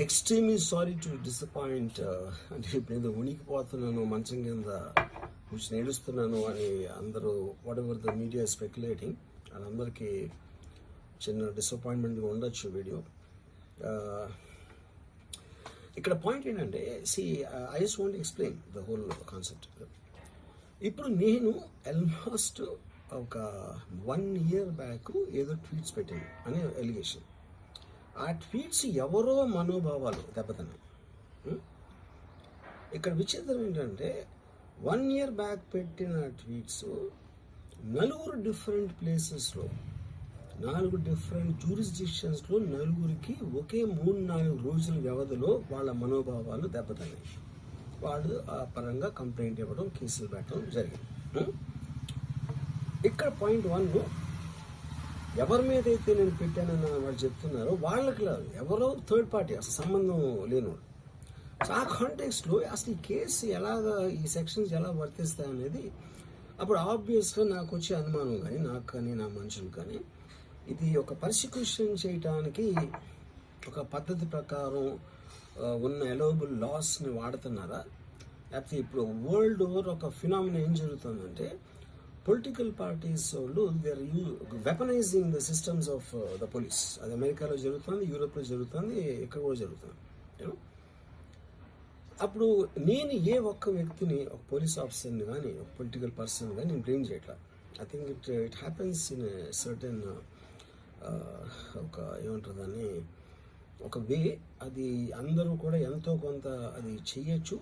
Extremely sorry to disappoint. అంటే ఇప్పుడు ఏదో ఉనికిపోతున్నాను, మంచం కింద కూర్చొని ఏడుస్తున్నాను అని అందరూ what ever the media speculating, వాళ్ళందరికీ చిన్న డిసప్పాయింట్మెంట్గా ఉండొచ్చు వీడియో. ఇక్కడ పాయింట్ ఏంటంటే, I just want explain the whole concept. ఇప్పుడు నేను ఆల్మోస్ట్ ఒక 1 year బ్యాక్ ఏదో ట్వీట్స్ పెట్టాను అనే ఎలిగేషన్. ఆ ట్వీట్స్ ఎవరో మనోభావాలు దెబ్బతిన్నాయి. ఇక్కడ విచిత్రం ఏంటంటే 1 year బ్యాక్ పెట్టిన ట్వీట్స్ 4 డిఫరెంట్ ప్లేసెస్లో 4 డిఫరెంట్ జ్యూరిస్డిక్షన్స్లో 4కి ఒకే 3-4 రోజుల వ్యవధిలో వాళ్ళ మనోభావాలు దెబ్బతిన్నాయి. వాళ్ళు ఆ పరంగా కంప్లైంట్ ఇవ్వడం, కేసులు పెట్టడం జరిగింది. ఇక్కడ పాయింట్ 1, ఎవరి మీద అయితే నేను పెట్టానని వాళ్ళు చెప్తున్నారో వాళ్ళకి లేదు, ఎవరో థర్డ్ పార్టీ, అసలు సంబంధం లేనివాడు. సో ఆ కాంటెక్స్లో అసలు ఈ కేసు ఎలాగా, ఈ సెక్షన్స్ ఎలా వర్తిస్తాయి అనేది అప్పుడు ఆబ్వియస్గా నాకు వచ్చే అనుమానం కానీ, నాకు కానీ నా మనుషులు కానీ, ఇది ఒక పర్సిక్యూషన్ చేయటానికి ఒక పద్ధతి ప్రకారం ఉన్న అలౌబుల్ లాస్ని వాడుతున్నారా, లేకపోతే ఇప్పుడు వరల్డ్ ఓవర్ ఒక ఫినామినా ఏం జరుగుతుందంటే పొలిటికల్ పార్టీస్ వాళ్ళు they are weaponising the systems of the police. అది అమెరికాలో జరుగుతుంది, యూరోప్లో జరుగుతుంది, ఇక్కడ కూడా జరుగుతుంది. అప్పుడు నేను ఏ ఒక్క వ్యక్తిని, ఒక పోలీస్ ఆఫీసర్ని కానీ, ఒక పొలిటికల్ పర్సన్ కానీ నేను బ్లేమ్ చేయట్లా. I think it happens in certain ఒక ఏమంటారు దాన్ని, ఒక వే. అది అందరూ కూడా ఎంతో కొంత అది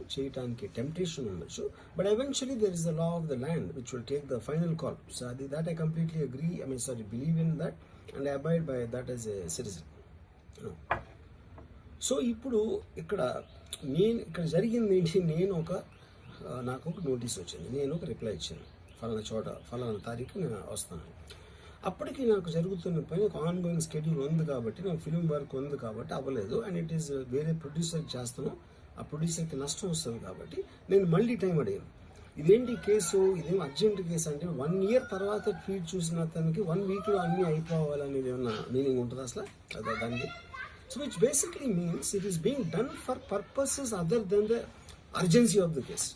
చేయటానికి టెంప్టేషన్ ఉండొచ్చు. But eventually there is the law of the land which will take the final call. So అది that I completely agree, believe in that and I abide by that as a citizen. So ఇప్పుడు ఇక్కడ జరిగింది ఏంటి, నాకు ఒక notice వచ్చింది, నేను ఒక రిప్లై ఇచ్చాను, ఫలానా చోట ఫలానా తారీఖు నేను వస్తాను. అప్పటికి నాకు జరుగుతున్న పని ఒక ఆన్గోయింగ్ షెడ్యూల్ ఉంది కాబట్టి, నాకు ఫిలిం వర్క్ ఉంది కాబట్టి అవ్వలేదు. అండ్ ఇట్ ఈస్ వేరే ప్రొడ్యూసర్కి చేస్తాను, ఆ ప్రొడ్యూసర్కి నష్టం వస్తుంది కాబట్టి నేను మళ్ళీ టైం అడిగాను. ఇదేంటి కేసు, ఇదేం అర్జెంట్ కేసు అంటే 1 year తర్వాత ట్వీట్ చూసిన అతనికి 1 weekలో అన్నీ అయిపోవాలనేది ఏమన్నా మీనింగ్ ఉంటుంది అసలు దానికి? So which basically means it is being done for purposes other than the urgency of the case.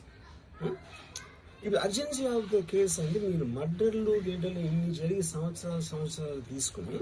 ఇప్పుడు అర్జెన్సీ ఆఫ్ ద కేసు అంటే మీరు మర్డర్లు ఇన్ని జరిగి సంవత్సరాలు తీసుకుని